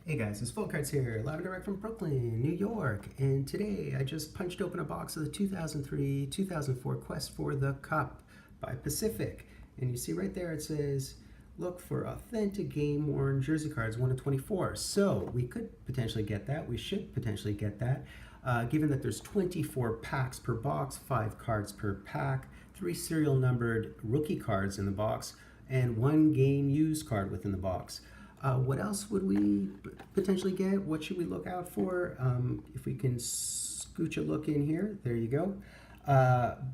Hey guys, it's Full Cards here, live and direct from Brooklyn, New York, and today I just punched open a box of the 2003-2004 Quest for the Cup by Pacific, and you see right there it says, look for authentic game-worn jersey cards 1 of 24. So we could potentially get that, we should potentially get that, given that there's 24 packs per box, 5 cards per pack, 3 serial numbered rookie cards in the box, and 1 game used card within the box. What else would we potentially get? What should we look out for? If we can scooch a look in here, there you go.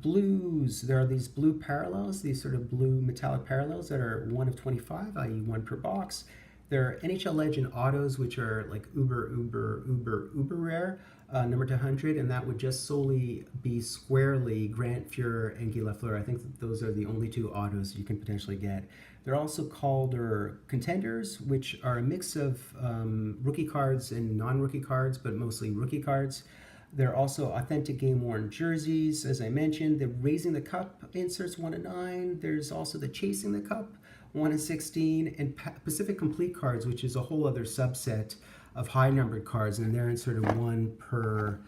Blues, there are these blue parallels, these sort of blue metallic parallels that are 1 of 25, i.e. 1 per box. There are NHL Legend Autos, which are like uber rare, number to 100, and that would just solely be squarely Grant Fuhrer and Guy Lafleur. I think that those are the only 2 autos you can potentially get. There are also Calder Contenders, which are a mix of rookie cards and non-rookie cards, but mostly rookie cards. There are also authentic game-worn jerseys, as I mentioned. The Raising the Cup inserts 1 of 9. There's also the Chasing the Cup 1 of 16, and Pacific Complete cards, which is a whole other subset of high-numbered cards, and they're inserted 1 per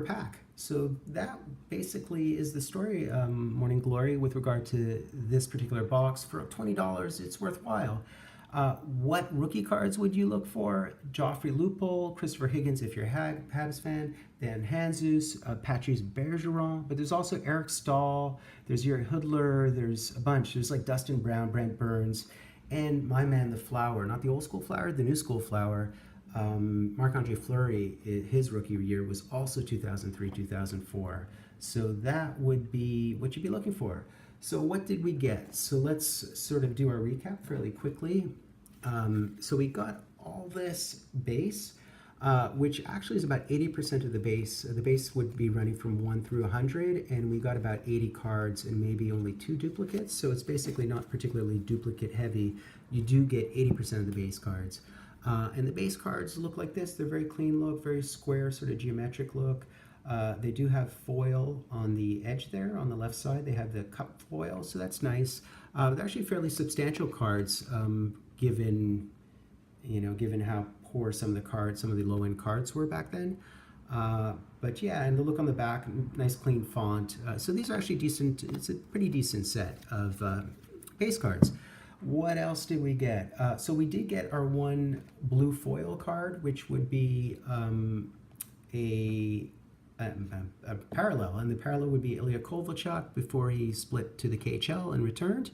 pack. So that basically is the story, Morning Glory, with regard to this particular box. For $20, it's worthwhile. What rookie cards would you look for? Joffrey Lupul, Christopher Higgins if you're a Habs fan, then Jesus, Patrice Bergeron, but there's also Eric Stahl, there's Yuri Hudler, there's a bunch. There's like Dustin Brown, Brent Burns, and my man, the Flower, not the old school Flower, the new school Flower. Marc-Andre Fleury, his rookie year was also 2003-2004. So that would be what you'd be looking for. So what did we get? So let's sort of do our recap fairly quickly. So we got all this base, which actually is about 80% of the base. The base would be running from 1 through 100, and we got about 80 cards and maybe only 2 duplicates. So it's basically not particularly duplicate heavy. You do get 80% of the base cards. And the base cards look like this. They're very clean look, very square, sort of geometric look. They do have foil on the edge there, on the left side. They have the cup foil, so that's nice. They're actually fairly substantial cards, given how poor some of the low-end cards were back then. But yeah, and the look on the back, nice clean font. So these are actually decent. It's a pretty decent set of base cards. What else did we get? So we did get our 1 blue foil card, which would be a parallel, and the parallel would be Ilya Kovalchuk before he split to the KHL and returned.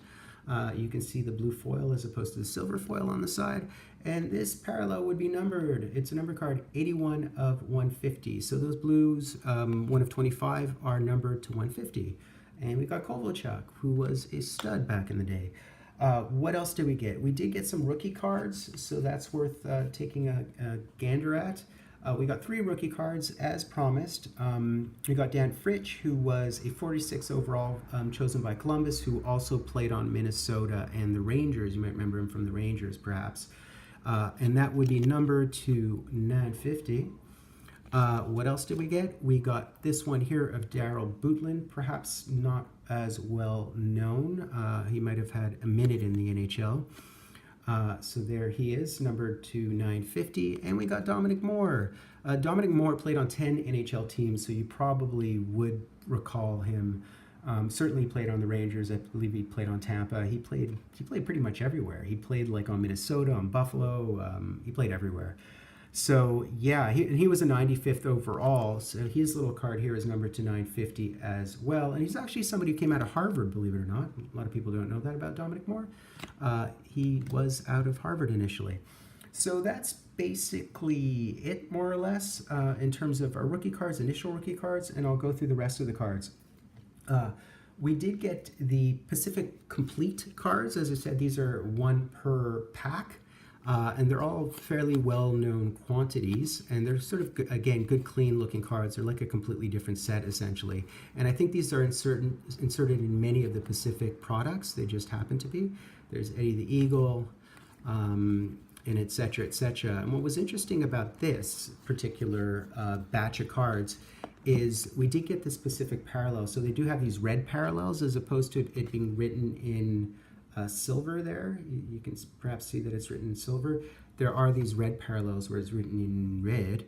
You can see the blue foil as opposed to the silver foil on the side, and this parallel would be numbered. It's a number card 81 of 150. So those blues, 1 of 25, are numbered to 150. And we got Kovalchuk, who was a stud back in the day. What else did we get? We did get some rookie cards, so that's worth taking a gander at. We got 3 rookie cards as promised. We got Dan Fritsch, who was a 46 overall, chosen by Columbus, who also played on Minnesota and the Rangers. You might remember him from the Rangers, perhaps. And that would be numbered to 950. What else did we get? We got this one here of Daryl Butlin, perhaps not as well known. He might have had a minute in the NHL. So there he is, numbered to 950. And we got Dominic Moore. Dominic Moore played on 10 NHL teams, so you probably would recall him. Certainly he played on the Rangers. I believe he played on Tampa. He played pretty much everywhere. He played like on Minnesota, on Buffalo. He played everywhere. So yeah, he was a 95th overall. So his little card here is numbered to 950 as well. And he's actually somebody who came out of Harvard, believe it or not. A lot of people don't know that about Dominic Moore. He was out of Harvard initially. So that's basically it, more or less, in terms of our rookie cards, initial rookie cards, and I'll go through the rest of the cards. We did get the Pacific Complete cards. As I said, these are 1 per pack. And they're all fairly well-known quantities, and they're sort of, again, good, clean-looking cards. They're like a completely different set, essentially. And I think these are inserted in many of the Pacific products. They just happen to be. There's Eddie the Eagle, and et cetera, et cetera. And what was interesting about this particular batch of cards is we did get the specific parallel. So they do have these red parallels as opposed to it being written in silver there. You can perhaps see that it's written in silver. There are these red parallels where it's written in red.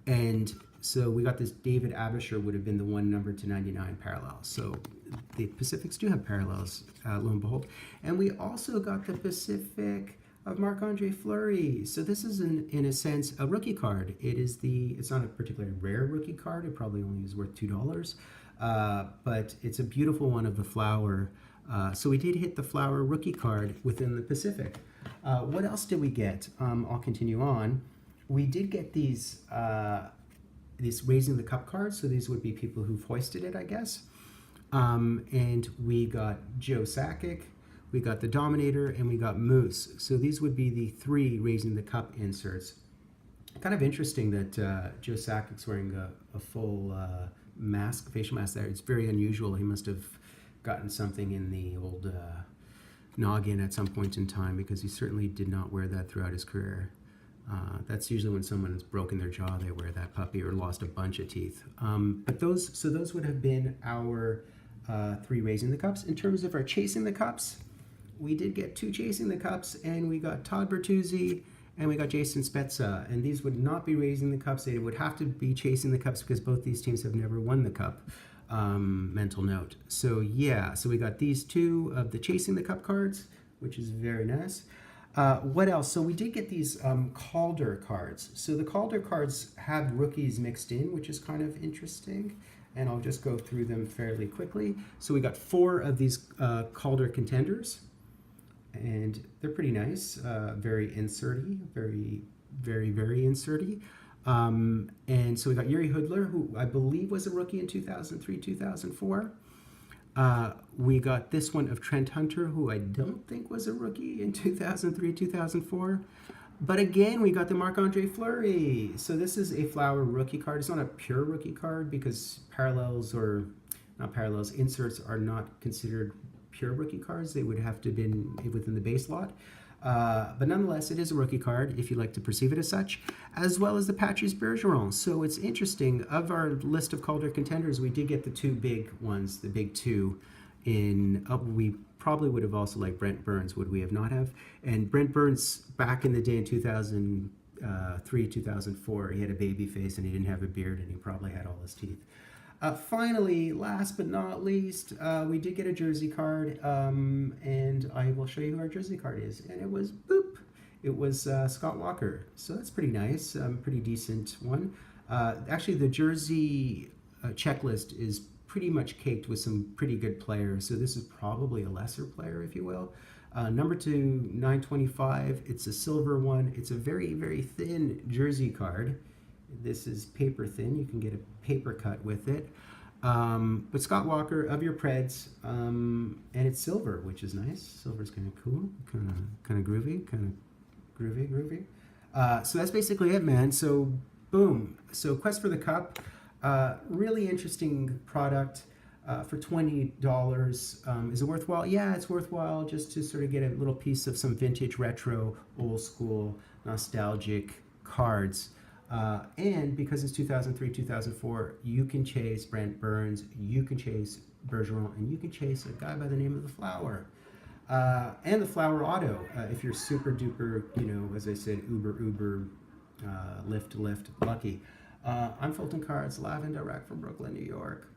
And so we got this David Abisher would have been the 1 number to 99 parallel. So the Pacifics do have parallels, lo and behold. And we also got the Pacific of Marc-Andre Fleury. So this is, in a sense, a rookie card. It's not a particularly rare rookie card. It probably only is worth $2. But it's a beautiful one of the Flower. So we did hit the Flower rookie card within the Pacific. What else did we get? I'll continue on. We did get these Raising the Cup cards. So these would be people who've hoisted it, I guess. And we got Joe Sakic, we got the Dominator, and we got Moose. So these would be the 3 Raising the Cup inserts. Kind of interesting that Joe Sakic's wearing a full facial mask there. It's very unusual. He must have gotten something in the old noggin at some point in time, because he certainly did not wear that throughout his career. That's usually when someone's broken their jaw, they wear that puppy, or lost a bunch of teeth. But those would have been our 3 Raising the Cups. In terms of our Chasing the Cups, we did get 2 Chasing the Cups, and we got Todd Bertuzzi and we got Jason Spezza. And these would not be Raising the Cups. They would have to be Chasing the Cups, because both these teams have never won the Cup. Mental note. So yeah, so we got these 2 of the Chasing the Cup cards, which is very nice. What else? So we did get these Calder cards. So the Calder cards have rookies mixed in, which is kind of interesting. And I'll just go through them fairly quickly. So we got 4 of these Calder Contenders. And they're pretty nice. Very inserty. Very, very, very inserty. And so we got Yuri Hudler, who I believe was a rookie in 2003, 2004. We got this one of Trent Hunter, who I don't think was a rookie in 2003, 2004. But again, we got the Marc-Andre Fleury. So this is a Flower rookie card. It's not a pure rookie card, because inserts are not considered pure rookie cards. They would have to have been within the base lot. But nonetheless, it is a rookie card, if you like to perceive it as such, as well as the Patrice Bergeron. So it's interesting. Of our list of Calder Contenders, we did get the 2 big ones, the big 2. We probably would have also liked Brent Burns, would we have not have? And Brent Burns, back in the day in 2003, 2004, he had a baby face and he didn't have a beard, and he probably had all his teeth. Finally, last but not least, we did get a jersey card, and I will show you who our jersey card is. And it was, boop, it was Scott Walker. So that's pretty nice, pretty decent one. Actually, the jersey checklist is pretty much caked with some pretty good players. So this is probably a lesser player, if you will. Number 2, 925. It's a silver one. It's a very, very thin jersey card. This is paper thin. You can get a paper cut with it. But Scott Walker of your Preds, and it's silver, which is nice. Silver's kind of cool, kind of groovy, groovy. So that's basically it, man. So boom. So Quest for the Cup, really interesting product. For $20, is it worthwhile? Yeah, it's worthwhile, just to sort of get a little piece of some vintage, retro, old school, nostalgic cards. And because it's 2003, 2004, you can chase Brent Burns, you can chase Bergeron, and you can chase a guy by the name of the Flower. And the Flower Auto, if you're super duper, as I said, uber, lift, lucky. I'm Fulton Cards, live and direct from Brooklyn, New York.